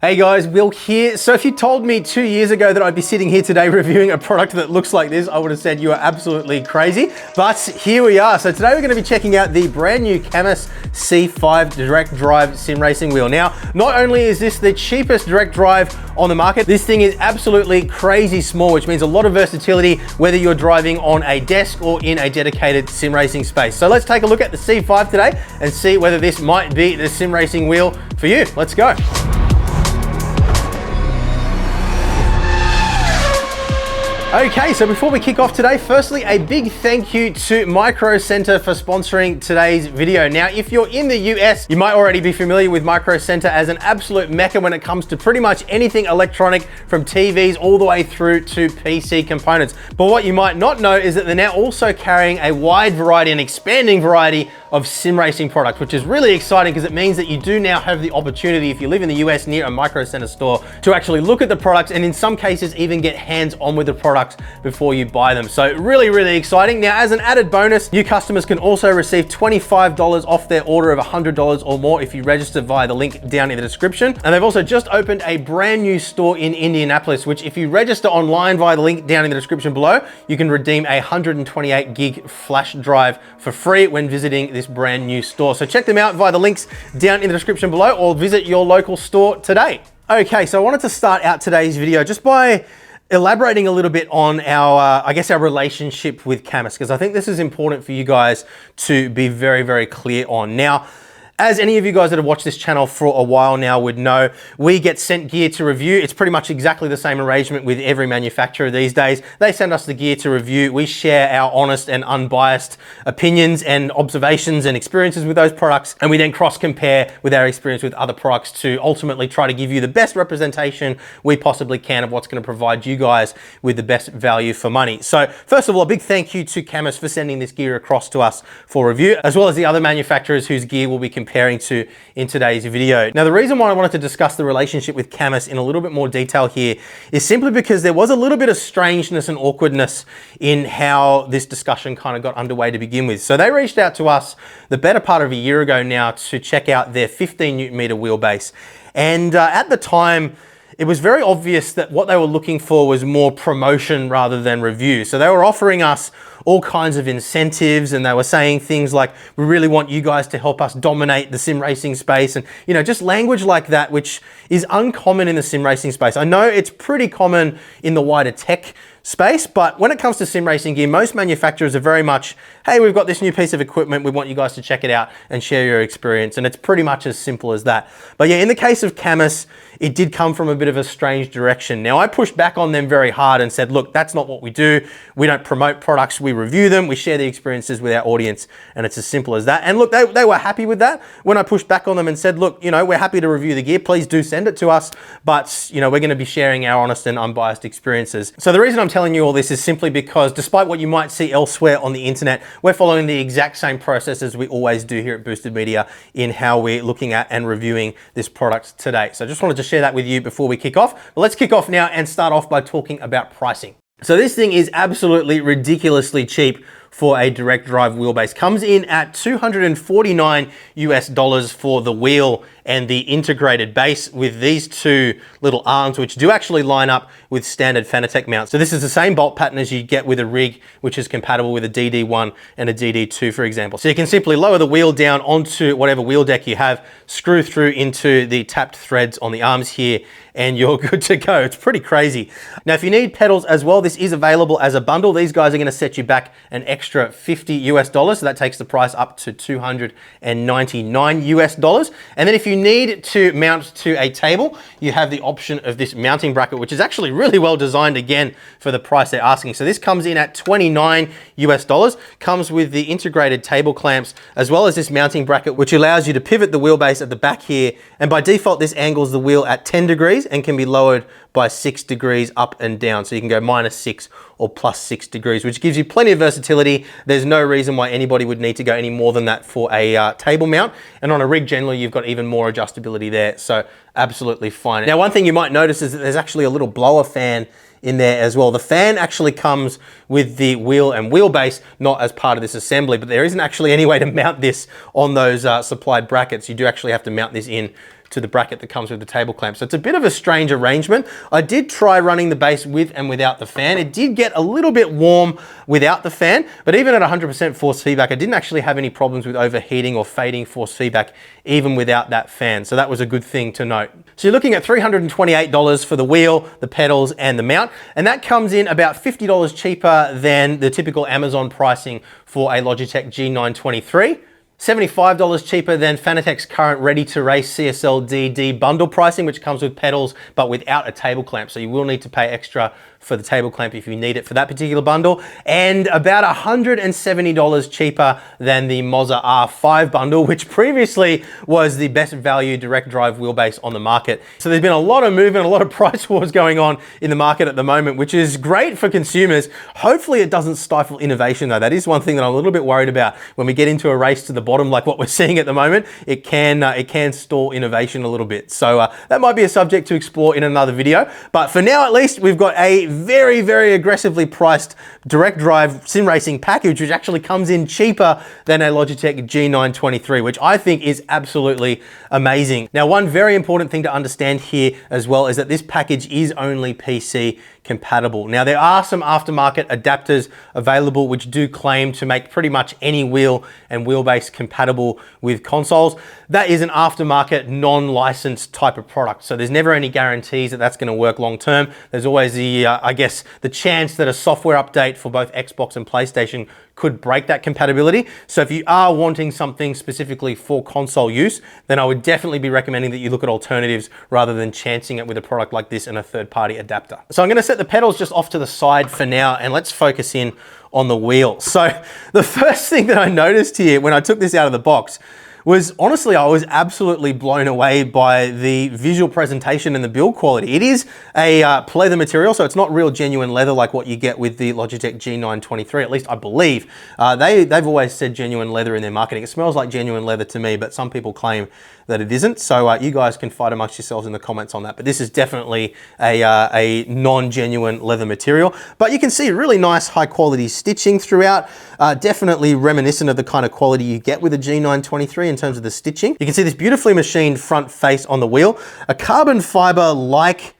Hey guys, Will here. So if you told me 2 years ago that I'd be sitting here today reviewing a product that looks like this, I would have said you are absolutely crazy. But here we are. So today we're going to be checking out the brand new Cammus C5 direct drive sim racing wheel. Now, not only is this the cheapest direct drive on the market, this thing is absolutely crazy small, which means a lot of versatility, whether you're driving on a desk or in a dedicated sim racing space. So let's take a look at the C5 today and see whether this might be the sim racing wheel for you. Let's go. Okay, so before we kick off today, firstly, a big thank you to Micro Center for sponsoring today's video. Now, if you're in the US, you might already be familiar with Micro Center as an absolute mecca when it comes to pretty much anything electronic, from TVs all the way through to PC components. But what you might not know is that they're now also carrying a wide variety and expanding variety of sim racing products, which is really exciting because it means that you do now have the opportunity, if you live in the US near a Micro Center store, to actually look at the products and in some cases even get hands-on with the products before you buy them. So really, really exciting. Now, as an added bonus, new customers can also receive $25 off their order of $100 or more if you register via the link down in the description. And they've also just opened a brand new store in Indianapolis, which if you register online via the link down in the description below, you can redeem a 128 gig flash drive for free when visiting this brand new store. So check them out via the links down in the description below or visit your local store today. Okay, so I wanted to start out today's video just by elaborating a little bit on our, I guess, our relationship with Cammus, because I think this is important for you guys to be very, very clear on. Now, as any of you guys that have watched this channel for a while now would know, we get sent gear to review. It's pretty much exactly the same arrangement with every manufacturer these days. They send us the gear to review. We share our honest and unbiased opinions and observations and experiences with those products, and we then cross-compare with our experience with other products to ultimately try to give you the best representation we possibly can of what's going to provide you guys with the best value for money. So first of all, a big thank you to Cammus for sending this gear across to us for review, as well as the other manufacturers whose gear will be comparing to in today's video. Now, the reason why I wanted to discuss the relationship with Cammus in a little bit more detail here is simply because there was a little bit of strangeness and awkwardness in how this discussion kind of got underway to begin with. So they reached out to us the better part of a year ago now to check out their 15 Newton meter wheelbase. And at the time, it was very obvious that what they were looking for was more promotion rather than review. So they were offering us all kinds of incentives, and they were saying things like, we really want you guys to help us dominate the sim racing space, and just language like that, which is uncommon in the sim racing space. I know it's pretty common in the wider tech space, but when it comes to sim racing gear, most manufacturers are very much, hey, we've got this new piece of equipment, we want you guys to check it out and share your experience, and it's pretty much as simple as that. But yeah, in the case of Cammus, it did come from a bit of a strange direction. Now, I pushed back on them very hard and said, look, that's not what we do. We don't promote products, we review them, we share the experiences with our audience, and it's as simple as that. And look, they were happy with that. When I pushed back on them and said, look, we're happy to review the gear, please do send it to us, but we're going to be sharing our honest and unbiased experiences. So the reason I'm telling you all this is simply because despite what you might see elsewhere on the internet, we're following the exact same process as we always do here at Boosted Media in how we're looking at and reviewing this product today. So I just wanted to share that with you before we kick off. But let's kick off now and start off by talking about pricing. So this thing is absolutely ridiculously cheap for a direct drive wheelbase. Comes in at $249 US for the wheel and the integrated base with these two little arms, which do actually line up with standard Fanatec mounts. So this is the same bolt pattern as you get with a rig, which is compatible with a DD1 and a DD2, for example. So you can simply lower the wheel down onto whatever wheel deck you have, screw through into the tapped threads on the arms here, and you're good to go. It's pretty crazy. Now, if you need pedals as well, this is available as a bundle. These guys are gonna set you back an extra $50 US, so that takes the price up to $299 US. And then if you need to mount to a table, you have the option of this mounting bracket, which is actually really well designed again for the price they're asking. So this comes in at $29 US, comes with the integrated table clamps, as well as this mounting bracket, which allows you to pivot the wheelbase at the back here. And by default, this angles the wheel at 10 degrees and can be lowered by 6 degrees up and down. So you can go -6 or +6 degrees, which gives you plenty of versatility. There's no reason why anybody would need to go any more than that for a table mount. And on a rig, generally, you've got even more adjustability there. So absolutely fine. Now, one thing you might notice is that there's actually a little blower fan in there as well. The fan actually comes with the wheel and wheelbase, not as part of this assembly, but there isn't actually any way to mount this on those supplied brackets. You do actually have to mount this in to the bracket that comes with the table clamp. So it's a bit of a strange arrangement. I did try running the bass with and without the fan. It did get a little bit warm without the fan, but even at 100% force feedback, I didn't actually have any problems with overheating or fading force feedback, even without that fan. So that was a good thing to note. So you're looking at $328 for the wheel, the pedals, and the mount, and that comes in about $50 cheaper than the typical Amazon pricing for a Logitech G923. $75 cheaper than Fanatec's current ready-to-race CSL DD bundle pricing, which comes with pedals but without a table clamp. So you will need to pay extra for the table clamp if you need it for that particular bundle, and about $170 cheaper than the Moza R5 bundle, which previously was the best value direct drive wheelbase on the market. So there's been a lot of movement, a lot of price wars going on in the market at the moment, which is great for consumers. Hopefully it doesn't stifle innovation though. That is one thing that I'm a little bit worried about when we get into a race to the bottom like what we're seeing at the moment. It can stall innovation a little bit. So that might be a subject to explore in another video. But for now, at least, we've got a very, very aggressively priced direct drive sim racing package, which actually comes in cheaper than a Logitech G923, which I think is absolutely amazing. Now, one very important thing to understand here as well is that this package is only PC compatible. Now, there are some aftermarket adapters available which do claim to make pretty much any wheel and wheelbase compatible with consoles. That is an aftermarket, non-licensed type of product. So there's never any guarantees that that's going to work long term. There's always the, I guess, the chance that a software update for both Xbox and PlayStation could break that compatibility. So if you are wanting something specifically for console use, then I would definitely be recommending that you look at alternatives rather than chancing it with a product like this and a third-party adapter. So I'm going to set the pedals just off to the side for now, and let's focus in on the wheel. So the first thing that I noticed here when I took this out of the box was, honestly, I was absolutely blown away by the visual presentation and the build quality. It is a pleather material, so it's not real genuine leather like what you get with the Logitech G923, at least I believe. They've always said genuine leather in their marketing. It smells like genuine leather to me, but some people claim that it isn't. So you guys can fight amongst yourselves in the comments on that. But this is definitely a non-genuine leather material. But you can see really nice high quality stitching throughout. Definitely reminiscent of the kind of quality you get with a G923 in terms of the stitching. You can see this beautifully machined front face on the wheel. A carbon fiber like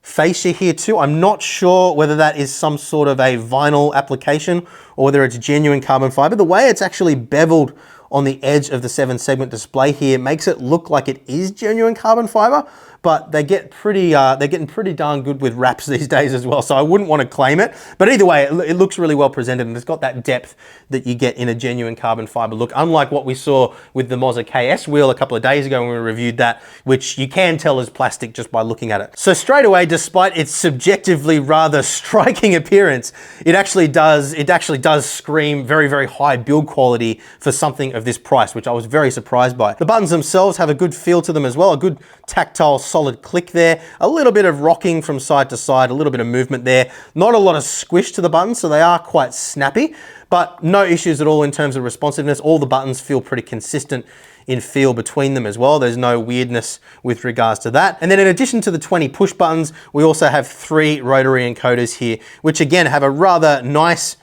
fascia here too. I'm not sure whether that is some sort of a vinyl application or whether it's genuine carbon fiber. The way it's actually beveled on the edge of the 7-segment display here makes it look like it is genuine carbon fiber, but they get pretty, they're getting pretty darn good with wraps these days as well. So I wouldn't want to claim it, but either way, it looks really well presented and it's got that depth that you get in a genuine carbon fiber look, unlike what we saw with the Moza KS wheel a couple of days ago when we reviewed that, which you can tell is plastic just by looking at it. So straight away, despite its subjectively rather striking appearance, it actually does scream very, very high build quality for something of this price, which I was very surprised by. The buttons themselves have a good feel to them as well, a good tactile solid click there, a little bit of rocking from side to side, a little bit of movement there, not a lot of squish to the buttons, so they are quite snappy, but no issues at all in terms of responsiveness. All the buttons feel pretty consistent in feel between them as well. There's no weirdness with regards to that. And then in addition to the 20 push buttons, we also have 3 rotary encoders here, which again have a rather nice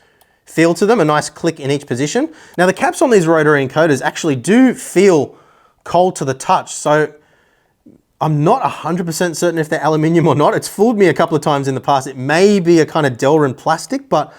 feel to them, a nice click in each position. Now the caps on these rotary encoders actually do feel cold to the touch, so I'm not 100% certain if they're aluminium or not. It's fooled me a couple of times in the past. It may be a kind of Delrin plastic, but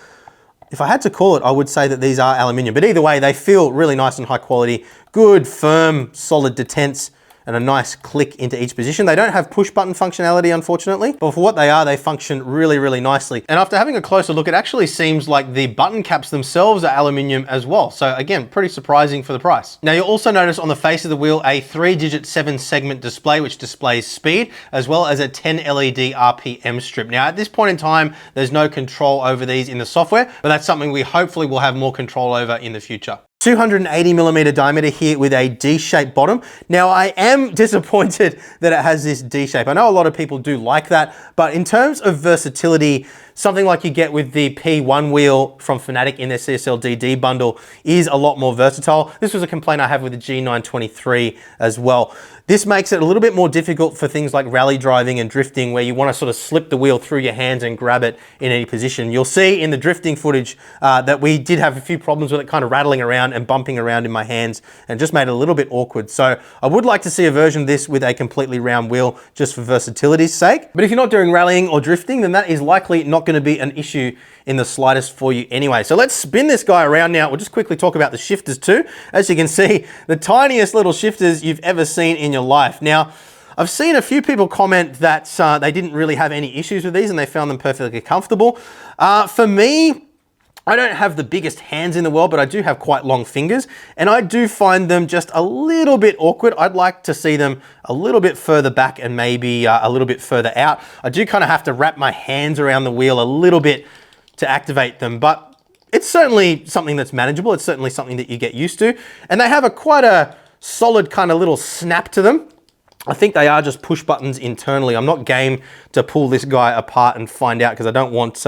if I had to call it, I would say that these are aluminium. But either way, they feel really nice and high quality, good, firm, solid detents, and a nice click into each position. They don't have push button functionality, unfortunately, but for what they are, they function really, really nicely. And after having a closer look, it actually seems like the button caps themselves are aluminium as well. So again, pretty surprising for the price. Now you'll also notice on the face of the wheel, a 3-digit 7-segment display, which displays speed, as well as a 10 LED RPM strip. Now at this point in time, there's no control over these in the software, but that's something we hopefully will have more control over in the future. 280mm diameter here with a D-shaped bottom. Now I am disappointed that it has this D shape. I know a lot of people do like that, but in terms of versatility, something like you get with the P1 wheel from Fanatec in their CSL DD bundle is a lot more versatile. This was a complaint I have with the G923 as well. This makes it a little bit more difficult for things like rally driving and drifting, where you want to sort of slip the wheel through your hands and grab it in any position. You'll see in the drifting footage that we did have a few problems with it kind of rattling around and bumping around in my hands, and just made it a little bit awkward. So I would like to see a version of this with a completely round wheel, just for versatility's sake. But if you're not doing rallying or drifting, then that is likely not going to be an issue in the slightest for you anyway. So let's spin this guy around now. We'll just quickly talk about the shifters too. As you can see, the tiniest little shifters you've ever seen in your life. Now, I've seen a few people comment that they didn't really have any issues with these and they found them perfectly comfortable. For me, I don't have the biggest hands in the world, but I do have quite long fingers, and I do find them just a little bit awkward. I'd like to see them a little bit further back and maybe a little bit further out. I do kind of have to wrap my hands around the wheel a little bit to activate them, but it's certainly something that's manageable. It's certainly something that you get used to, and they have quite a solid kind of little snap to them. I think they are just push buttons internally. I'm not game to pull this guy apart and find out, because I don't want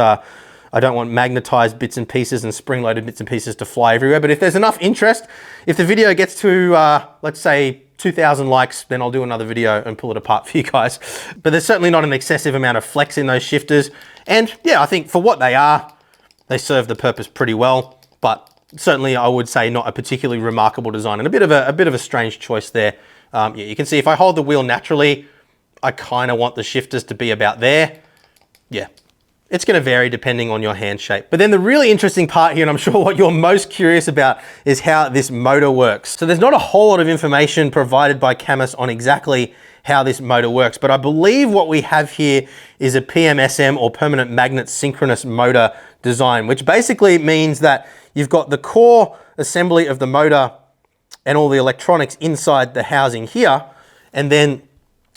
magnetized bits and pieces and spring-loaded bits and pieces to fly everywhere. But if there's enough interest, if the video gets to, let's say, 2,000 likes, then I'll do another video and pull it apart for you guys. But there's certainly not an excessive amount of flex in those shifters. And yeah, I think for what they are, they serve the purpose pretty well. But certainly I would say not a particularly remarkable design, and a bit of a strange choice there. Yeah, you can see if I hold the wheel naturally, I kind of want the shifters to be about there. Yeah. It's going to vary depending on your hand shape. But then the really interesting part here, and I'm sure what you're most curious about, is how this motor works. So there's not a whole lot of information provided by Cammus on exactly how this motor works, but I believe what we have here is a PMSM, or permanent magnet synchronous motor design, which basically means that you've got the core assembly of the motor and all the electronics inside the housing here, and then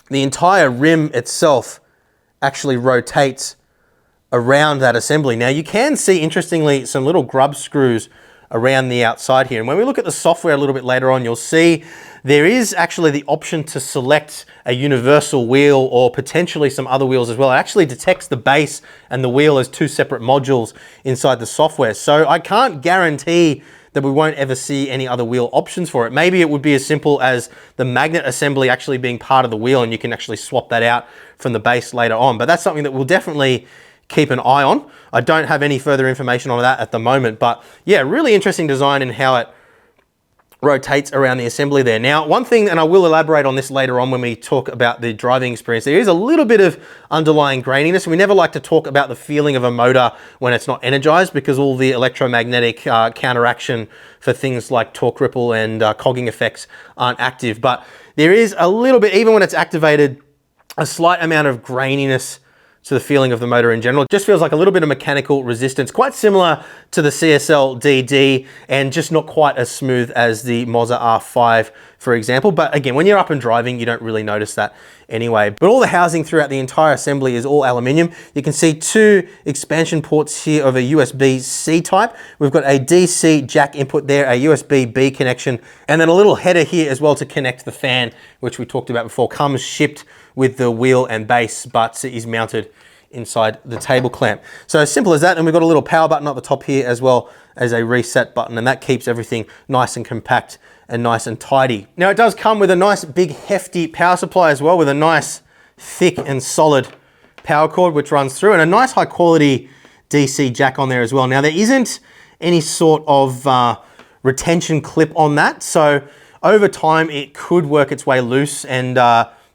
the entire rim itself actually rotates around that assembly. Now you can see, interestingly, some little grub screws around the outside here. And when we look at the software a little bit later on, you'll see there is actually the option to select a universal wheel, or potentially some other wheels as well. It actually detects the base and the wheel as two separate modules inside the software. So I can't guarantee that we won't ever see any other wheel options for it. Maybe it would be as simple as the magnet assembly actually being part of the wheel, and you can actually swap that out from the base later on. But that's something that we'll definitely keep an eye on. I don't have any further information on that at the moment, but yeah, really interesting design in how it rotates around the assembly there. Now, one thing, and I will elaborate on this later on when we talk about the driving experience, there is a little bit of underlying graininess. We never like to talk about the feeling of a motor when it's not energized, because all the electromagnetic counteraction for things like torque ripple and cogging effects aren't active. But there is a little bit, even when it's activated, a slight amount of graininess to the feeling of the motor in general. It just feels like a little bit of mechanical resistance, quite similar to the CSL DD, and just not quite as smooth as the Moza R5, for example. But again, when you're up and driving, you don't really notice that anyway. But all the housing throughout the entire assembly is all aluminium. You can see two expansion ports here of a USB-C type. We've got a DC jack input there, a USB-B connection, and then a little header here as well to connect the fan, which we talked about before. Comes shipped with the wheel and base, but is mounted inside the table clamp. So as simple as that. And we've got a little power button at the top here, as well as a reset button, and that keeps everything nice and compact and nice and tidy. Now it does come with a nice big hefty power supply as well, with a nice thick and solid power cord which runs through, and a nice high quality DC jack on there as well. Now there isn't any sort of retention clip on that, so over time it could work its way loose, and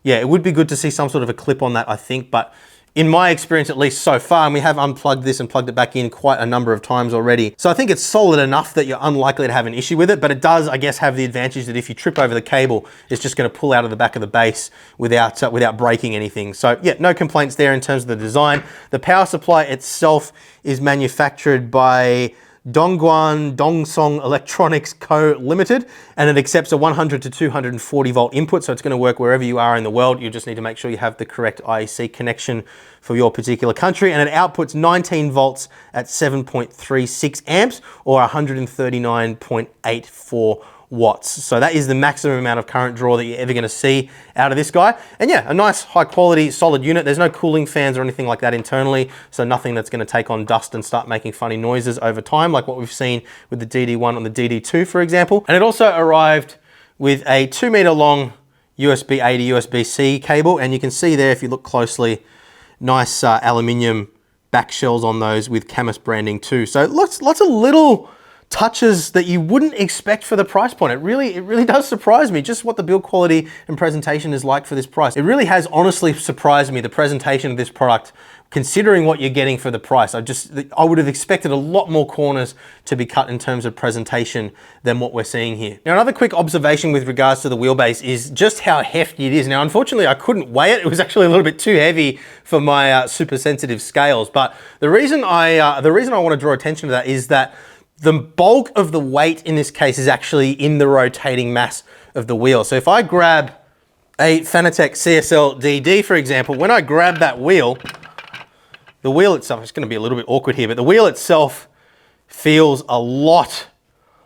yeah, it would be good to see some sort of a clip on that, I think. But in my experience, at least so far, and we have unplugged this and plugged it back in quite a number of times already, so I think it's solid enough that you're unlikely to have an issue with it. But it does, I guess, have the advantage that if you trip over the cable, it's just going to pull out of the back of the base without breaking anything. So yeah, no complaints there in terms of the design. The power supply itself is manufactured by Dongguan Dongsong Electronics Co. Limited, and it accepts a 100 to 240 volt input, so it's going to work wherever you are in the world. You just need to make sure you have the correct IEC connection for your particular country, and it outputs 19 volts at 7.36 amps or 139.84 watts. So that is the maximum amount of current draw that you're ever gonna see out of this guy. And yeah, a nice high quality solid unit. There's no cooling fans or anything like that internally, so nothing that's gonna take on dust and start making funny noises over time, like what we've seen with the DD1 on the DD2, for example. And it also arrived with a 2 meter long USB-A to USB-C cable, and you can see there, if you look closely, nice aluminium back shells on those with Cammus branding too. So lots of little touches that you wouldn't expect for the price point. It really does surprise me just what the build quality and presentation is like for this price. It really has honestly surprised me, the presentation of this product, considering what you're getting for the price. I would have expected a lot more corners to be cut in terms of presentation than what we're seeing here. Now, another quick observation with regards to the wheelbase is just how hefty it is. Now, unfortunately, I couldn't weigh it. It was actually a little bit too heavy for my super sensitive scales. But the reason I want to draw attention to that is that the bulk of the weight in this case is actually in the rotating mass of the wheel. So if I grab a Fanatec CSL DD, for example, when I grab that wheel, the wheel itself, it's gonna be a little bit awkward here, but the wheel itself feels a lot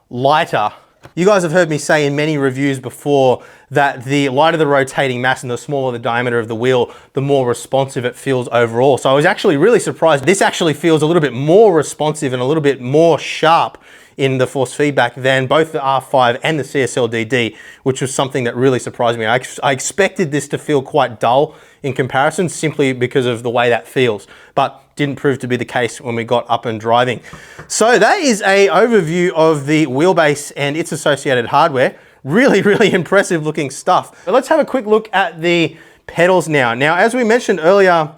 lighter. You guys have heard me say in many reviews before that the lighter the rotating mass and the smaller the diameter of the wheel, the more responsive it feels overall. So I was actually really surprised. This actually feels a little bit more responsive and a little bit more sharp in the force feedback than both the R5 and the CSL DD, which was something that really surprised me. I expected this to feel quite dull in comparison simply because of the way that feels, but didn't prove to be the case when we got up and driving. So that is an overview of the wheelbase and its associated hardware. Really impressive looking stuff. But let's have a quick look at the pedals now. Now, as we mentioned earlier,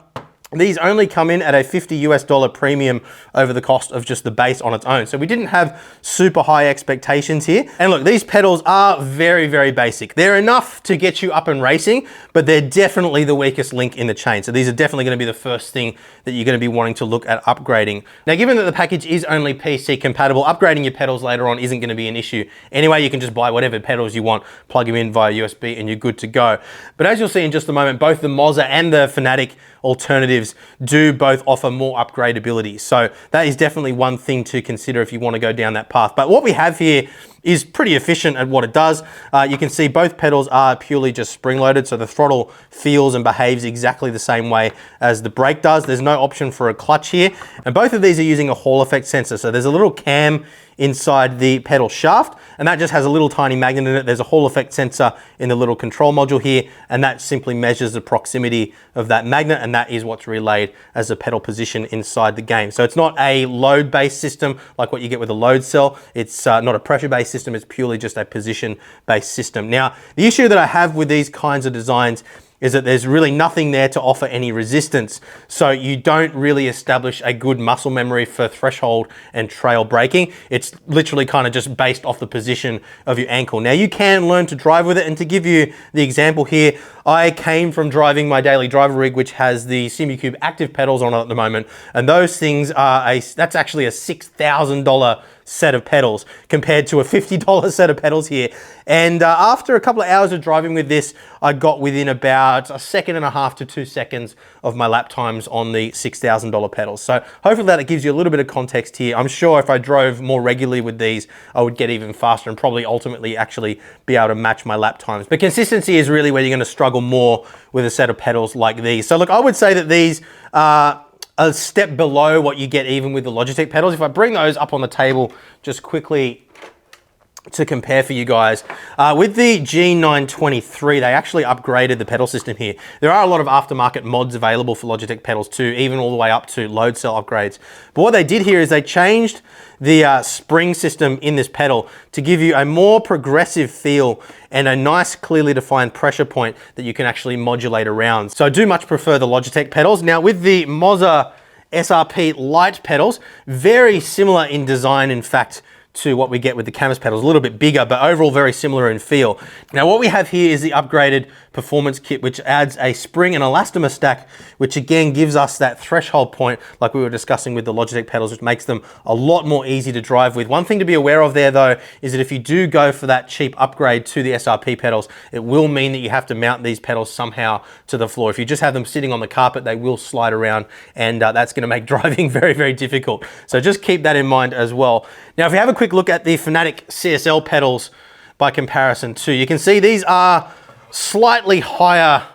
these only come in at a $50 US premium over the cost of just the base on its own. So we didn't have super high expectations here. And look, these pedals are very basic. They're enough to get you up and racing, but they're definitely the weakest link in the chain. So these are definitely gonna be the first thing that you're gonna be wanting to look at upgrading. Now, given that the package is only PC compatible, upgrading your pedals later on isn't gonna be an issue. Anyway, you can just buy whatever pedals you want, plug them in via USB, and you're good to go. But as you'll see in just a moment, both the Moza and the Fanatec alternatives do both offer more upgradability. So that is definitely one thing to consider if you want to go down that path. But what we have here is pretty efficient at what it does. You can see both pedals are purely just spring-loaded, so the throttle feels and behaves exactly the same way as the brake does. There's no option for a clutch here. And both of these are using a Hall effect sensor. So there's a little cam inside the pedal shaft, and that just has a little tiny magnet in it. There's a Hall effect sensor in the little control module here, and that simply measures the proximity of that magnet, and that is what's relayed as a pedal position inside the game. So it's not a load-based system like what you get with a load cell. It's not a pressure-based system. It's purely just a position-based system. Now, the issue that I have with these kinds of designs is that there's really nothing there to offer any resistance. So you don't really establish a good muscle memory for threshold and trail braking. It's literally kind of just based off the position of your ankle. Now, you can learn to drive with it, and to give you the example here, I came from driving my daily driver rig, which has the SimuCube active pedals on it at the moment, and those things are that's actually a $6,000 set of pedals compared to a $50 set of pedals here. And after a couple of hours of driving with this, I got within about 1.5 seconds to 2 seconds of my lap times on the $6,000 pedals. So hopefully that gives you a little bit of context here. I'm sure if I drove more regularly with these, I would get even faster and probably ultimately actually be able to match my lap times. But consistency is really where you're going to struggle more with a set of pedals like these. So look, I would say that these are a step below what you get even with the Logitech pedals. If I bring those up on the table just quickly to compare for you guys, with the G923, they actually upgraded the pedal system here. There are a lot of aftermarket mods available for Logitech pedals too, even all the way up to load cell upgrades. But what they did here is they changed the spring system in this pedal to give you a more progressive feel and a nice clearly defined pressure point that you can actually modulate around. So I do much prefer the Logitech pedals. Now with the Moza SRP light pedals, very similar in design, in fact, to what we get with the Cammus pedals, a little bit bigger, but overall very similar in feel. Now what we have here is the upgraded performance kit, which adds a spring and elastomer stack, which again gives us that threshold point like we were discussing with the Logitech pedals, which makes them a lot more easy to drive with. One thing to be aware of there though, is that if you do go for that cheap upgrade to the SRP pedals, it will mean that you have to mount these pedals somehow to the floor. If you just have them sitting on the carpet, they will slide around, and that's gonna make driving very difficult. So just keep that in mind as well. Now, if you have a quick look at the Fanatec CSL pedals, by comparison too. You can see these are slightly higher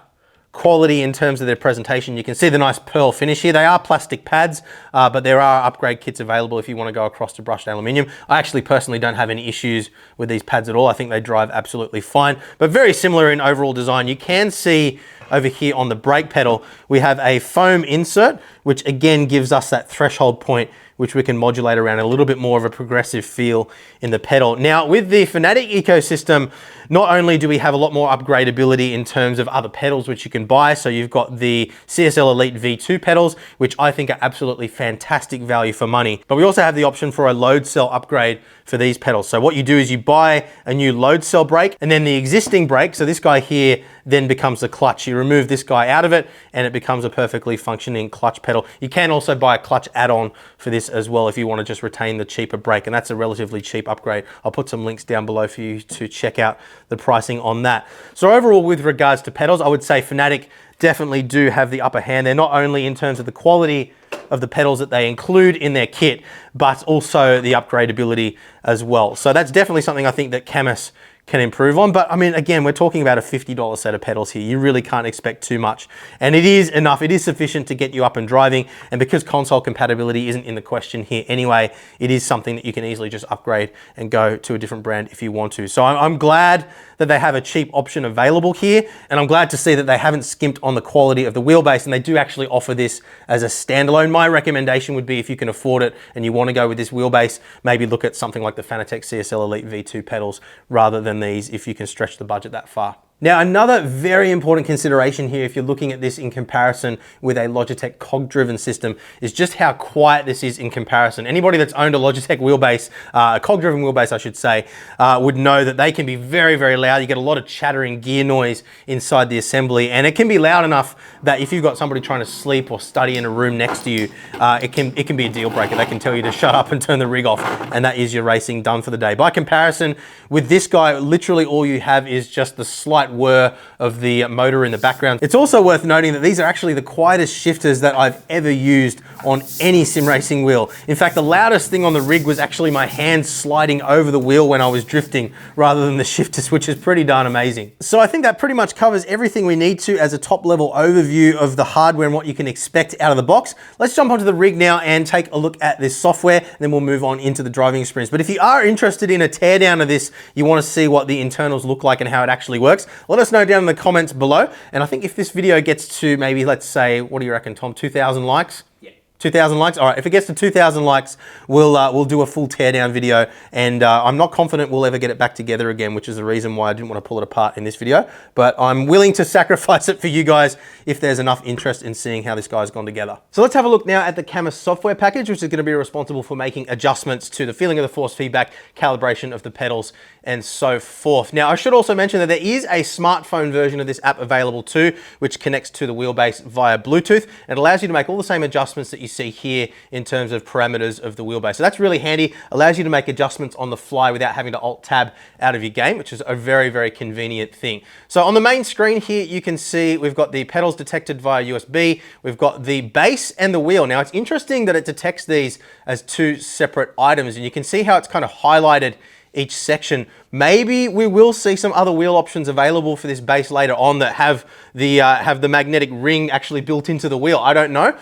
quality in terms of their presentation. You can see the nice pearl finish here. They are plastic pads, but there are upgrade kits available if you want to go across to brushed aluminium. I actually personally don't have any issues with these pads at all. I think they drive absolutely fine, but very similar in overall design. You can see over here on the brake pedal, we have a foam insert, which again gives us that threshold point which we can modulate around a little bit more of a progressive feel in the pedal. Now, with the Fanatec ecosystem, not only do we have a lot more upgradability in terms of other pedals which you can buy, so you've got the CSL Elite V2 pedals, which I think are absolutely fantastic value for money, but we also have the option for a load cell upgrade for these pedals. So what you do is you buy a new load cell brake, and then the existing brake, so this guy here then becomes the clutch. You remove this guy out of it and it becomes a perfectly functioning clutch pedal. You can also buy a clutch add-on for this as well if you want to just retain the cheaper brake, and that's a relatively cheap upgrade. I'll put some links down below for you to check out the pricing on that. So overall, with regards to pedals, I would say Fanatec definitely do have the upper hand. They're not only in terms of the quality of the pedals that they include in their kit, but also the upgradability as well. So that's definitely something I think that Cammus can improve on. But I mean, again, we're talking about a $50 set of pedals here. You really can't expect too much. And it is enough, it is sufficient to get you up and driving. And because console compatibility isn't in the question here anyway, it is something that you can easily just upgrade and go to a different brand if you want to. So I'm glad that they have a cheap option available here. And I'm glad to see that they haven't skimped on the quality of the wheelbase, and they do actually offer this as a standalone. My recommendation would be, if you can afford it and you want to go with this wheelbase, maybe look at something like the Fanatec CSL Elite V2 pedals rather than these if you can stretch the budget that far. Now, another very important consideration here, if you're looking at this in comparison with a Logitech cog-driven system, is just how quiet this is in comparison. Anybody that's owned a Logitech wheelbase, a cog-driven wheelbase, I should say, would know that they can be very, very loud. You get a lot of chattering gear noise inside the assembly, and it can be loud enough that if you've got somebody trying to sleep or study in a room next to you, it can be a deal breaker. They can tell you to shut up and turn the rig off, and that is your racing done for the day. By comparison, with this guy, literally all you have is just the slight whir of the motor in the background. It's also worth noting that these are actually the quietest shifters that I've ever used on any sim racing wheel. In fact, the loudest thing on the rig was actually my hand sliding over the wheel when I was drifting rather than the shifters, which is pretty darn amazing. So I think that pretty much covers everything we need to as a top level overview of the hardware and what you can expect out of the box. Let's jump onto the rig now and take a look at this software, and then we'll move on into the driving experience. But if you are interested in a teardown of this, you want to see what the internals look like and how it actually works, let us know down in the comments below. And I think if this video gets to maybe, let's say, what do you reckon, Tom, 2,000 likes? Yeah. 2,000 likes? All right, if it gets to 2,000 likes, we'll do a full teardown video, and I'm not confident we'll ever get it back together again, which is the reason why I didn't want to pull it apart in this video, but I'm willing to sacrifice it for you guys if there's enough interest in seeing how this guy's gone together. So let's have a look now at the Cammus software package, which is going to be responsible for making adjustments to the feeling of the force feedback, calibration of the pedals, and so forth. Now, I should also mention that there is a smartphone version of this app available too, which connects to the wheelbase via Bluetooth. It allows you to make all the same adjustments that you see here in terms of parameters of the wheelbase. So that's really handy. Allows you to make adjustments on the fly without having to Alt-Tab out of your game, which is a very, very convenient thing. So on the main screen here, you can see we've got the pedals detected via USB. We've got the base and the wheel. Now, it's interesting that it detects these as two separate items, and you can see how it's kind of highlighted each section. Maybe we will see some other wheel options available for this base later on that have the magnetic ring actually built into the wheel. I don't know.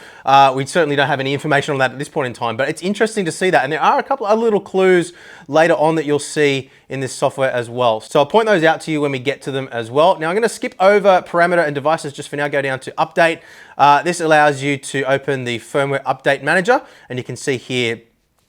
We certainly don't have any information on that at this point in time, but it's interesting to see that. And there are a couple of little clues later on that you'll see in this software as well. So I'll point those out to you when we get to them as well. Now I'm going to skip over parameter and devices just for now, go down to update. This allows you to open the firmware update manager, and you can see here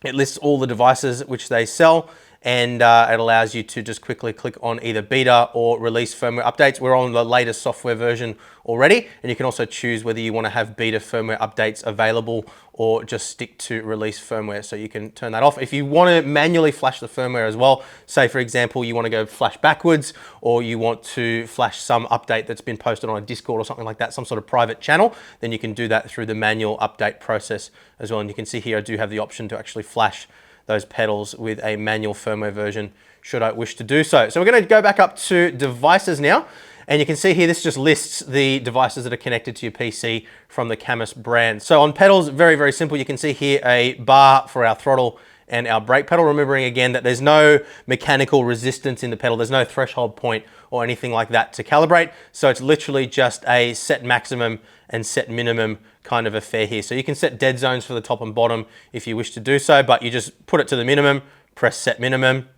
it lists all the devices which they sell, and it allows you to just quickly click on either beta or release firmware updates. We're on the latest software version already, and you can also choose whether you want to have beta firmware updates available or just stick to release firmware, so you can turn that off. If you want to manually flash the firmware as well, say for example you want to go flash backwards, or you want to flash some update that's been posted on a Discord or something like that, some sort of private channel, then you can do that through the manual update process as well. And you can see here I do have the option to actually flash those pedals with a manual firmware version should I wish to do so. So we're going to go back up to devices now, and you can see here this just lists the devices that are connected to your PC from the Cammus brand. So on pedals, very, very simple. You can see here a bar for our throttle and our brake pedal, remembering again that there's no mechanical resistance in the pedal. There's no threshold point or anything like that to calibrate. So it's literally just a set maximum and set minimum kind of affair here. So you can set dead zones for the top and bottom if you wish to do so, but you just put it to the minimum, press set minimum,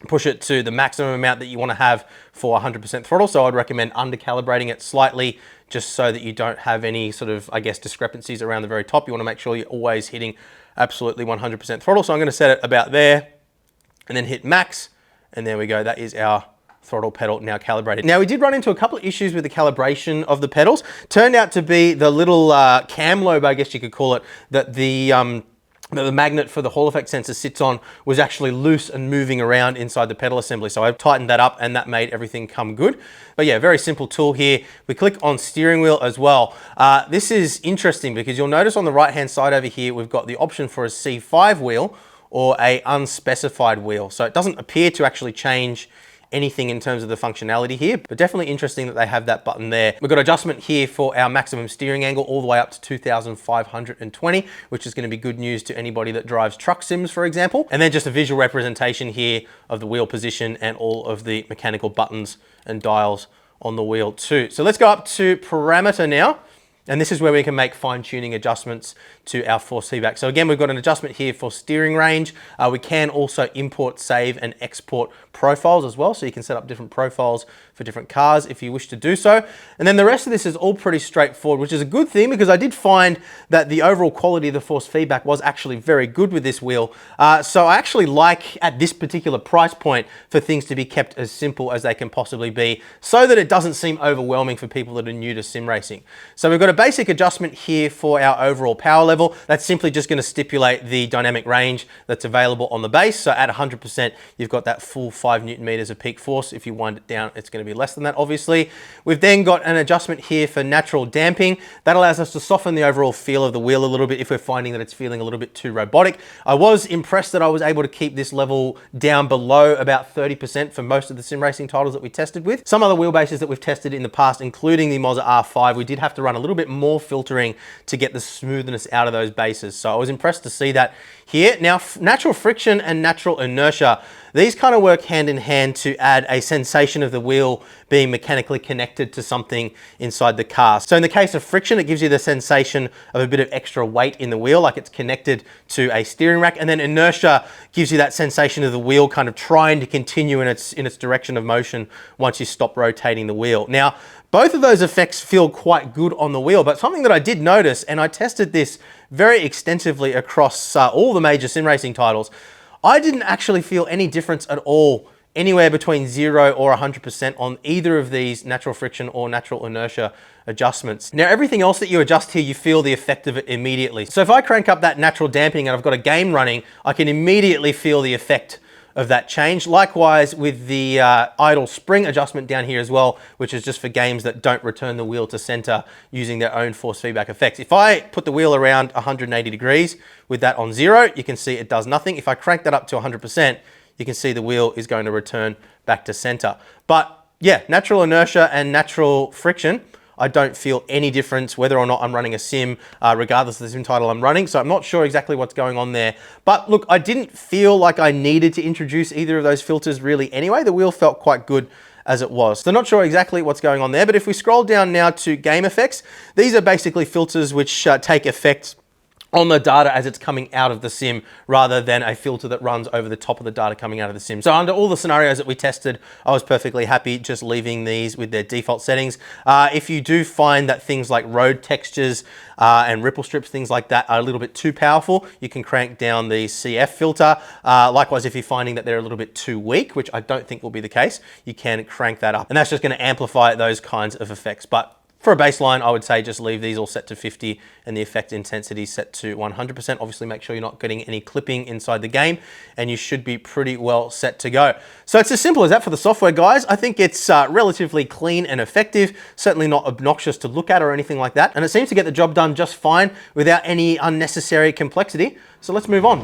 push it to the maximum amount that you want to have for 100% throttle. So I'd recommend under calibrating it slightly, just so that you don't have any sort of, I guess, discrepancies around the very top. You want to make sure you're always hitting absolutely 100% throttle. So I'm going to set it about there and then hit max. And there we go. That is our throttle pedal now calibrated. Now we did run into a couple of issues with the calibration of the pedals. Turned out to be the little cam lobe, I guess you could call it, that the magnet for the Hall effect sensor sits on was actually loose and moving around inside the pedal assembly. So I've tightened that up and that made everything come good. But yeah, very simple tool here. We click on steering wheel as well. This is interesting because you'll notice on the right-hand side over here, we've got the option for a C5 wheel or a unspecified wheel. So it doesn't appear to actually change anything in terms of the functionality here, but definitely interesting that they have that button there. We've got adjustment here for our maximum steering angle all the way up to 2,520, which is going to be good news to anybody that drives truck sims, for example. And then just a visual representation here of the wheel position and all of the mechanical buttons and dials on the wheel too. So let's go up to parameter now. And this is where we can make fine-tuning adjustments to our force feedback. So again, we've got an adjustment here for steering range. We can also import, save, and export profiles as well. So you can set up different profiles for different cars if you wish to do so. And then the rest of this is all pretty straightforward, which is a good thing because I did find that the overall quality of the force feedback was actually very good with this wheel. So I actually like, at this particular price point, for things to be kept as simple as they can possibly be so that it doesn't seem overwhelming for people that are new to sim racing. So we've got a basic adjustment here for our overall power level. That's simply just going to stipulate the dynamic range that's available on the base. So at 100%, you've got that full 5 Newton meters of peak force. If you wind it down, it's going to be less than that, obviously. We've then got an adjustment here for natural damping. That allows us to soften the overall feel of the wheel a little bit if we're finding that it's feeling a little bit too robotic. I was impressed that I was able to keep this level down below about 30% for most of the sim racing titles that we tested with. Some other wheelbases that we've tested in the past, including the Moza R5, we did have to run a little bit more filtering to get the smoothness out of those bases. So I was impressed to see that here. Now, natural friction and natural inertia, these kind of work hand in hand to add a sensation of the wheel being mechanically connected to something inside the car. So in the case of friction, it gives you the sensation of a bit of extra weight in the wheel, like it's connected to a steering rack. And then inertia gives you that sensation of the wheel kind of trying to continue in its direction of motion once you stop rotating the wheel. Now, both of those effects feel quite good on the wheel, but something that I did notice, and I tested this very extensively across all the major sim racing titles, I didn't actually feel any difference at all, anywhere between 0 or 100% on either of these natural friction or natural inertia adjustments. Now, everything else that you adjust here, you feel the effect of it immediately. So if I crank up that natural damping and I've got a game running, I can immediately feel the effect of that change. Likewise with the idle spring adjustment down here as well, which is just for games that don't return the wheel to center using their own force feedback effects. If I put the wheel around 180 degrees with that on 0, you can see it does nothing. If I crank that up to 100%, you can see the wheel is going to return back to center. But yeah, natural inertia and natural friction, I don't feel any difference whether or not I'm running a sim, regardless of the sim title I'm running. So I'm not sure exactly what's going on there. But look, I didn't feel like I needed to introduce either of those filters really anyway. The wheel felt quite good as it was. So not sure exactly what's going on there. But if we scroll down now to game effects, these are basically filters which take effect on the data as it's coming out of the sim rather than a filter that runs over the top of the data coming out of the sim. So under all the scenarios that we tested, I was perfectly happy just leaving these with their default settings. If you do find that things like road textures and ripple strips, things like that are a little bit too powerful, you can crank down the CF filter. Likewise, if you're finding that they're a little bit too weak, which I don't think will be the case, you can crank that up. And that's just going to amplify those kinds of effects. But for a baseline, I would say just leave these all set to 50 and the effect intensity set to 100%. Obviously, make sure you're not getting any clipping inside the game and you should be pretty well set to go. So it's as simple as that for the software, guys. I think it's relatively clean and effective, certainly not obnoxious to look at or anything like that. And it seems to get the job done just fine without any unnecessary complexity. So let's move on.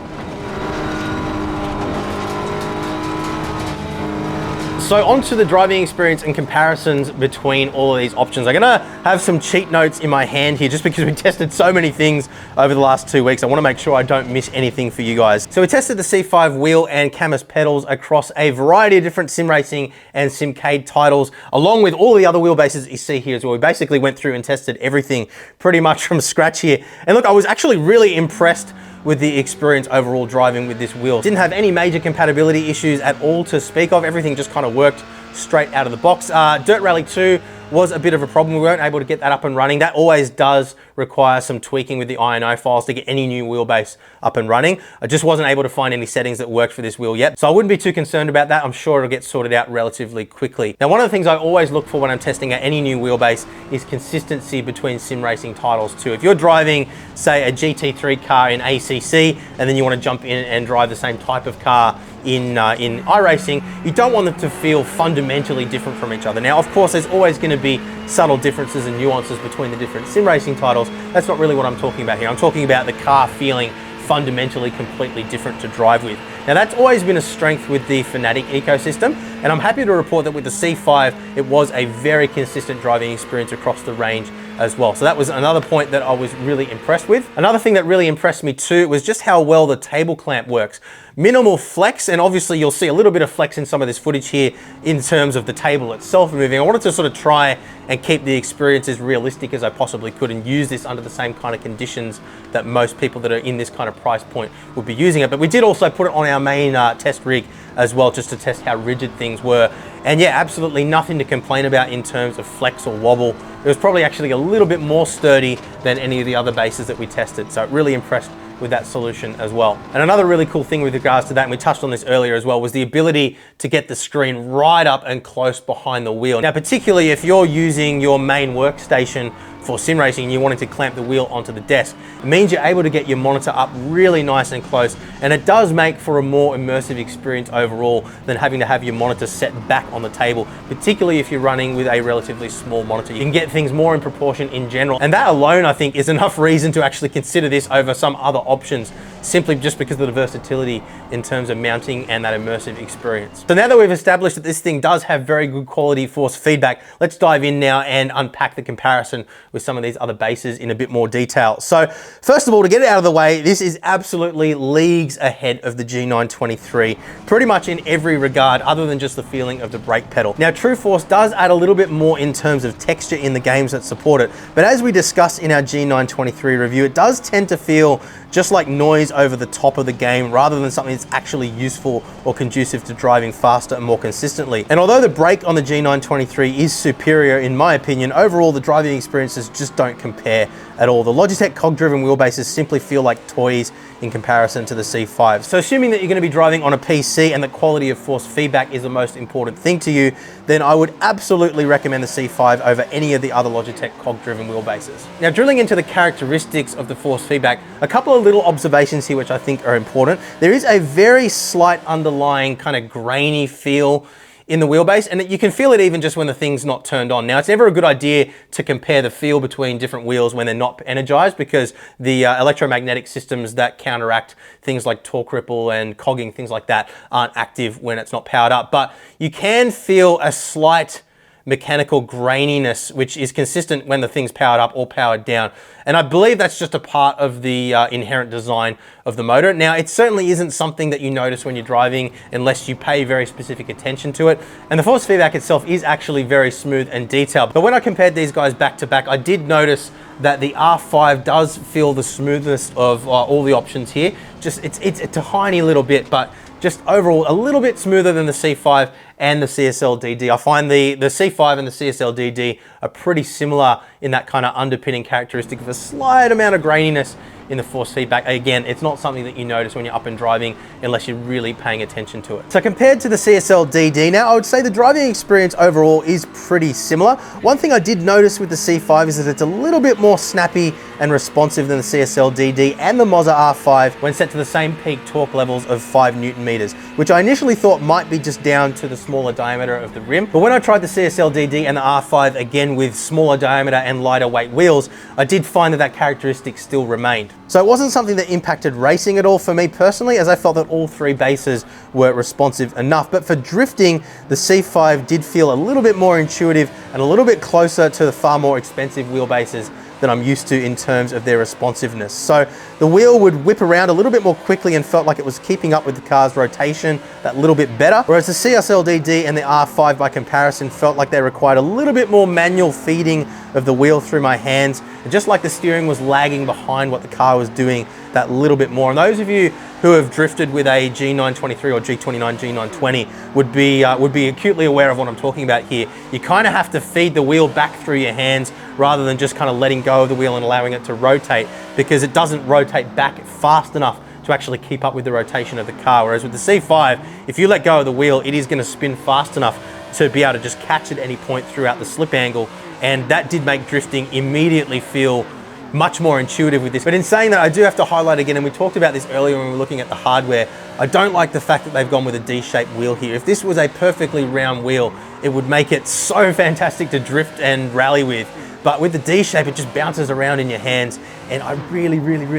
So onto the driving experience and comparisons between all of these options. I'm gonna have some cheat notes in my hand here just because we tested so many things over the last 2 weeks. I wanna make sure I don't miss anything for you guys. So we tested the C5 wheel and Cammus pedals across a variety of different sim racing and simcade titles, along with all the other wheelbases you see here as well. We basically went through and tested everything pretty much from scratch here. And look, I was actually really impressed with the experience overall driving with this wheel. Didn't have any major compatibility issues at all to speak of. Everything just kind of worked straight out of the box. Dirt Rally 2 was a bit of a problem. We weren't able to get that up and running. That always does require some tweaking with the INO files to get any new wheelbase up and running. I just wasn't able to find any settings that worked for this wheel yet. So I wouldn't be too concerned about that. I'm sure it'll get sorted out relatively quickly. Now, one of the things I always look for when I'm testing out any new wheelbase is consistency between sim racing titles too. If you're driving, say, a GT3 car in ACC, and then you want to jump in and drive the same type of car in iRacing, you don't want them to feel fundamentally different from each other. Now, of course, there's always going to be subtle differences and nuances between the different sim racing titles. That's not really what I'm talking about here. I'm talking about the car feeling fundamentally completely different to drive with. Now, that's always been a strength with the Fanatec ecosystem, and I'm happy to report that with the C5, it was a very consistent driving experience across the range as well. So that was another point that I was really impressed with. Another thing that really impressed me too was just how well the table clamp works. Minimal flex, and obviously you'll see a little bit of flex in some of this footage here in terms of the table itself moving. I wanted to sort of try and keep the experience as realistic as I possibly could and use this under the same kind of conditions that most people that are in this kind of price point would be using it. But we did also put it on our main test rig as well, just to test how rigid things were. And yeah, absolutely nothing to complain about in terms of flex or wobble. It was probably actually a little bit more sturdy than any of the other bases that we tested. So really impressed with that solution as well. And another really cool thing with regards to that, and we touched on this earlier as well, was the ability to get the screen right up and close behind the wheel. Now, particularly if you're using your main workstation for sim racing and you wanting to clamp the wheel onto the desk, it means you're able to get your monitor up really nice and close, and it does make for a more immersive experience overall than having to have your monitor set back on the table, particularly if you're running with a relatively small monitor. You can get things more in proportion in general, and that alone I think is enough reason to actually consider this over some other options, simply just because of the versatility in terms of mounting and that immersive experience. So now that we've established that this thing does have very good quality force feedback, let's dive in now and unpack the comparison with some of these other bases in a bit more detail. So first of all, to get it out of the way, this is absolutely leagues ahead of the G923, pretty much in every regard other than just the feeling of the brake pedal. Now, True Force does add a little bit more in terms of texture in the games that support it, but as we discussed in our G923 review, it does tend to feel just like noise over the top of the game rather than something that's actually useful or conducive to driving faster and more consistently. And although the brake on the G923 is superior in my opinion, overall the driving experiences just don't compare at all. The Logitech cog-driven wheelbases simply feel like toys in comparison to the C5. So assuming that you're going to be driving on a PC and the quality of force feedback is the most important thing to you, then I would absolutely recommend the C5 over any of the other Logitech cog-driven wheelbases. Now, drilling into the characteristics of the force feedback, a couple of little observations here which I think are important. There is a very slight underlying kind of grainy feel in the wheelbase, and you can feel it even just when the thing's not turned on. Now, it's never a good idea to compare the feel between different wheels when they're not energized, because the electromagnetic systems that counteract things like torque ripple and cogging, things like that, aren't active when it's not powered up. But you can feel a slight mechanical graininess, which is consistent when the thing's powered up or powered down. And I believe that's just a part of the inherent design of the motor. Now, it certainly isn't something that you notice when you're driving unless you pay very specific attention to it. And the force feedback itself is actually very smooth and detailed. But when I compared these guys back to back, I did notice that the R5 does feel the smoothness of all the options here. Just it's a tiny little bit, but just overall a little bit smoother than the C5 and the CSL-DD. I find the C5 and the CSL-DD are pretty similar in that kind of underpinning characteristic of a slight amount of graininess in the force feedback. Again, it's not something that you notice when you're up and driving unless you're really paying attention to it. So compared to the CSL-DD, now I would say the driving experience overall is pretty similar. One thing I did notice with the C5 is that it's a little bit more snappy and responsive than the CSL-DD and the Moza R5 when set to the same peak torque levels of 5 Newton meters, which I initially thought might be just down to the smaller diameter of the rim. But when I tried the CSL DD and the R5 again with smaller diameter and lighter weight wheels, I did find that that characteristic still remained. So it wasn't something that impacted racing at all for me personally, as I felt that all three bases were responsive enough. But for drifting, the C5 did feel a little bit more intuitive and a little bit closer to the far more expensive wheelbases that I'm used to in terms of their responsiveness. So the wheel would whip around a little bit more quickly and felt like it was keeping up with the car's rotation that little bit better. Whereas the CSL DD and the R5 by comparison felt like they required a little bit more manual feeding of the wheel through my hands. And just like the steering was lagging behind what the car was doing that little bit more. And those of you who have drifted with a G923 or G29, G920 would be acutely aware of what I'm talking about here. You kind of have to feed the wheel back through your hands rather than just kind of letting go of the wheel and allowing it to rotate, because it doesn't rotate back fast enough to actually keep up with the rotation of the car. Whereas with the C5, if you let go of the wheel, it is going to spin fast enough to be able to just catch at any point throughout the slip angle. And that did make drifting immediately feel much more intuitive with this. But in saying that, I do have to highlight again, and we talked about this earlier when we were looking at the hardware, I don't like the fact that they've gone with a D-shaped wheel here. If this was a perfectly round wheel, it would make it so fantastic to drift and rally with. But with the D shape, it just bounces around in your hands. And I really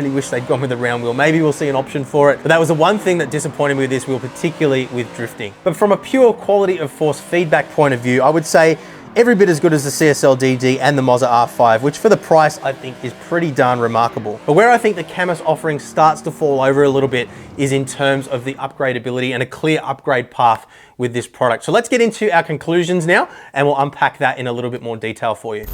wish they'd gone with a round wheel. Maybe we'll see an option for it. But that was the one thing that disappointed me with this wheel, particularly with drifting. But from a pure quality of force feedback point of view, I would say every bit as good as the CSL DD and the Moza R5, which for the price I think is pretty darn remarkable. But where I think the Cammus offering starts to fall over a little bit is in terms of the upgradability and a clear upgrade path with this product. So let's get into our conclusions now, and we'll unpack that in a little bit more detail for you.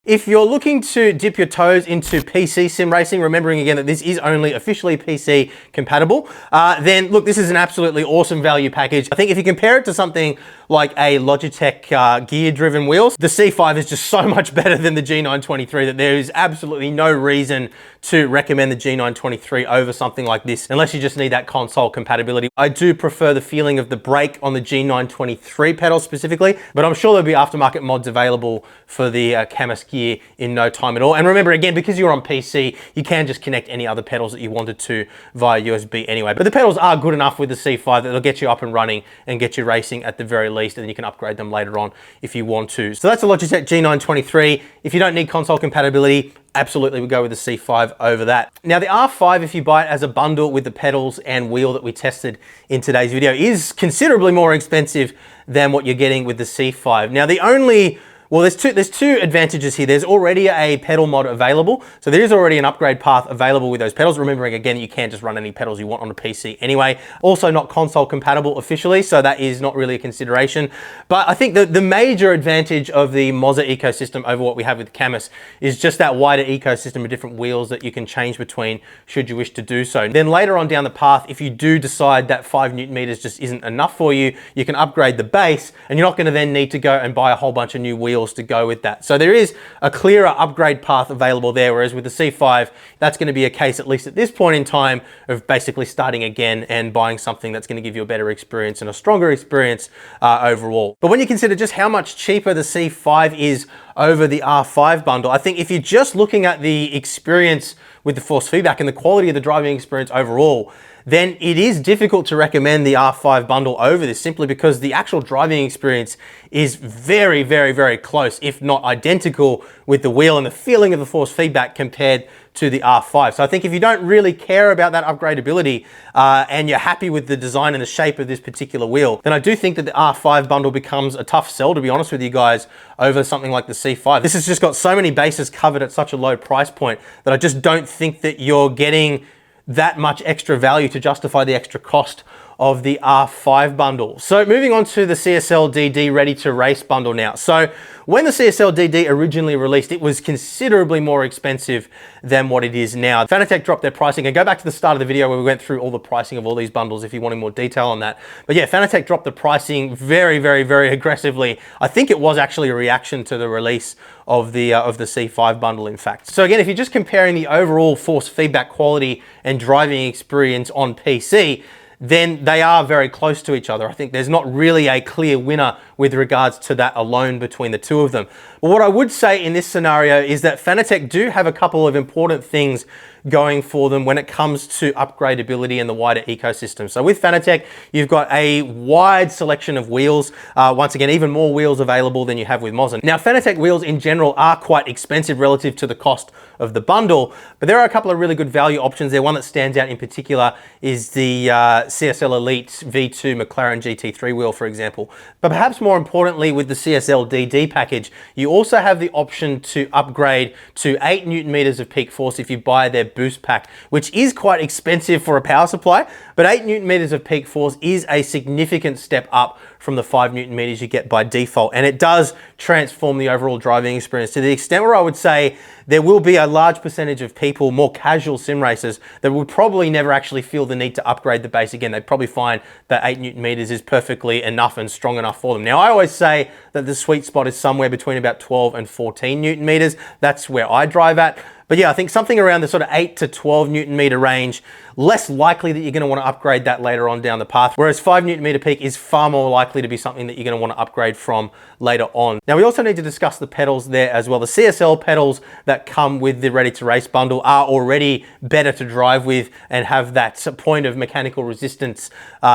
If you're looking to dip your toes into PC sim racing, remembering again that this is only officially PC compatible, then look, this is an absolutely awesome value package. I think if you compare it to something like a Logitech gear-driven wheels, the C5 is just so much better than the G923 that there is absolutely no reason to recommend the G923 over something like this, unless you just need that console compatibility. I do prefer the feeling of the brake on the G923 pedals specifically, but I'm sure there'll be aftermarket mods available for the Cammus gear in no time at all. And remember, again, because you're on PC, you can just connect any other pedals that you wanted to via USB anyway. But the pedals are good enough with the C5 that they'll get you up and running and get you racing at the very least, and then you can upgrade them later on if you want to. So that's a Logitech G923. If you don't need console compatibility, absolutely we'll go with the C5 over that. Now the R5, if you buy it as a bundle with the pedals and wheel that we tested in today's video, is considerably more expensive than what you're getting with the C5. Now the only Well, there's two advantages here. There's already a pedal mod available. So there is already an upgrade path available with those pedals. Remembering again, you can't just run any pedals you want on a PC anyway. Also not console compatible officially, so that is not really a consideration. But I think the major advantage of the Moza ecosystem over what we have with Cammus is just that wider ecosystem of different wheels that you can change between should you wish to do so. Then later on down the path, if you do decide that 5 Newton meters just isn't enough for you, you can upgrade the base, and you're not going to then need to go and buy a whole bunch of new wheels to go with that. So there is a clearer upgrade path available there, whereas with the C5, that's going to be a case, at least at this point in time, of basically starting again and buying something that's going to give you a better experience and a stronger experience overall. But when you consider just how much cheaper the C5 is over the R5 bundle, I think if you're just looking at the experience with the force feedback and the quality of the driving experience overall, then it is difficult to recommend the R5 bundle over this, simply because the actual driving experience is very, very, very close, if not identical, with the wheel and the feeling of the force feedback compared to the R5. So I think if you don't really care about that upgradability and you're happy with the design and the shape of this particular wheel, then I do think that the R5 bundle becomes a tough sell, to be honest with you guys, over something like the C5. This has just got so many bases covered at such a low price point that I just don't think that you're getting that much extra value to justify the extra cost of the R5 bundle. So moving on to the CSL DD Ready to Race bundle now. So when the CSL DD originally released, it was considerably more expensive than what it is now. Fanatec dropped their pricing, and go back to the start of the video where we went through all the pricing of all these bundles if you wanted more detail on that. But yeah, Fanatec dropped the pricing very, very, very aggressively. I think it was actually a reaction to the release of the C5 bundle, in fact. So again, if you're just comparing the overall force feedback quality and driving experience on PC, then they are very close to each other. I think there's not really a clear winner with regards to that alone between the two of them. But what I would say in this scenario is that Fanatec do have a couple of important things going for them when it comes to upgradability and the wider ecosystem. So with Fanatec, you've got a wide selection of wheels. Once again, even more wheels available than you have with Moza. Now, Fanatec wheels in general are quite expensive relative to the cost of the bundle, but there are a couple of really good value options there. One that stands out in particular is the CSL Elite V2 McLaren GT3 wheel, for example. But perhaps more importantly, with the CSL DD package, you also have the option to upgrade to 8 Newton meters of peak force if you buy their boost pack, which is quite expensive for a power supply, but 8 Newton meters of peak force is a significant step up from the 5 Newton meters you get by default, and it does transform the overall driving experience to the extent where I would say there will be a large percentage of people, more casual sim racers, that would probably never actually feel the need to upgrade the base again. They'd probably find that 8 Newton meters is perfectly enough and strong enough for them. Now, I always say that the sweet spot is somewhere between about 12 and 14 Newton meters. That's where I drive at. But yeah, I think something around the sort of 8 to 12 Newton meter range, less likely that you're going to want to upgrade that later on down the path. Whereas 5 Newton meter peak is far more likely to be something that you're going to want to upgrade from later on. Now, we also need to discuss the pedals there as well. The CSL pedals that come with the Ready to Race bundle are already better to drive with and have that point of mechanical resistance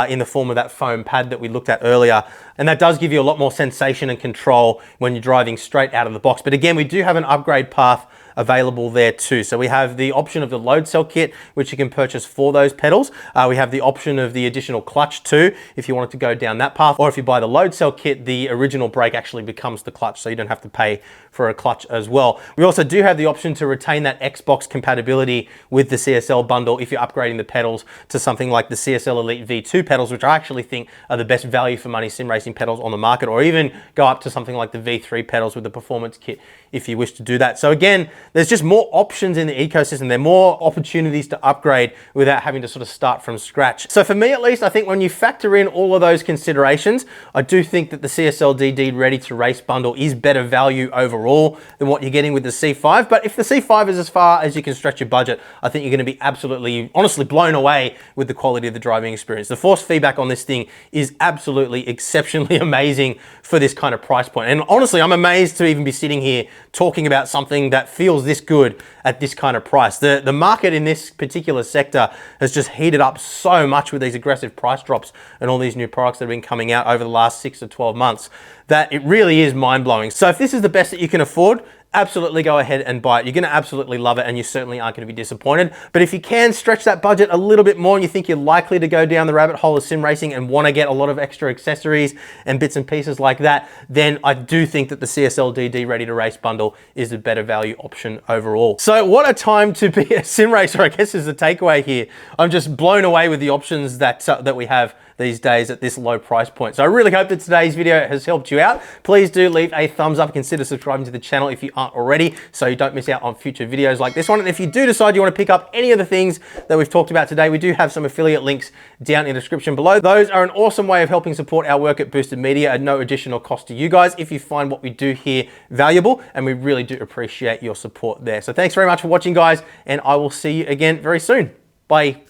in the form of that foam pad that we looked at earlier. And that does give you a lot more sensation and control when you're driving straight out of the box. But again, we do have an upgrade path available there too. So we have the option of the load cell kit, which you can purchase for those pedals. We have the option of the additional clutch too, if you wanted to go down that path. Or if you buy the load cell kit, the original brake actually becomes the clutch, so you don't have to pay for a clutch as well. We also do have the option to retain that Xbox compatibility with the CSL bundle if you're upgrading the pedals to something like the CSL Elite V2 pedals, which I actually think are the best value for money sim racing pedals on the market, or even go up to something like the V3 pedals with the performance kit if you wish to do that. So again, there's just more options in the ecosystem. There are more opportunities to upgrade without having to sort of start from scratch. So for me at least, I think when you factor in all of those considerations, I do think that the CSL DD Ready to Race bundle is better value overall than what you're getting with the C5. But if the C5 is as far as you can stretch your budget, I think you're going to be absolutely, honestly blown away with the quality of the driving experience. The force feedback on this thing is absolutely exceptionally amazing for this kind of price point. And honestly, I'm amazed to even be sitting here talking about something that feels this good at this kind of price. The market in this particular sector has just heated up so much with these aggressive price drops and all these new products that have been coming out over the last 6 to 12 months that it really is mind-blowing. So if this is the best that you can afford, absolutely go ahead and buy it. You're going to absolutely love it, and you certainly aren't going to be disappointed. But if you can stretch that budget a little bit more and you think you're likely to go down the rabbit hole of sim racing and want to get a lot of extra accessories and bits and pieces like that, then I do think that the CSL DD Ready to Race bundle is a better value option overall. So what a time to be a sim racer, I guess, is the takeaway here. I'm just blown away with the options that we have these days at this low price point. So I really hope that today's video has helped you out. Please do leave a thumbs up. Consider subscribing to the channel if you aren't already, so you don't miss out on future videos like this one. And if you do decide you want to pick up any of the things that we've talked about today, we do have some affiliate links down in the description below. Those are an awesome way of helping support our work at Boosted Media at no additional cost to you guys if you find what we do here valuable, and we really do appreciate your support there. So thanks very much for watching, guys, and I will see you again very soon. Bye.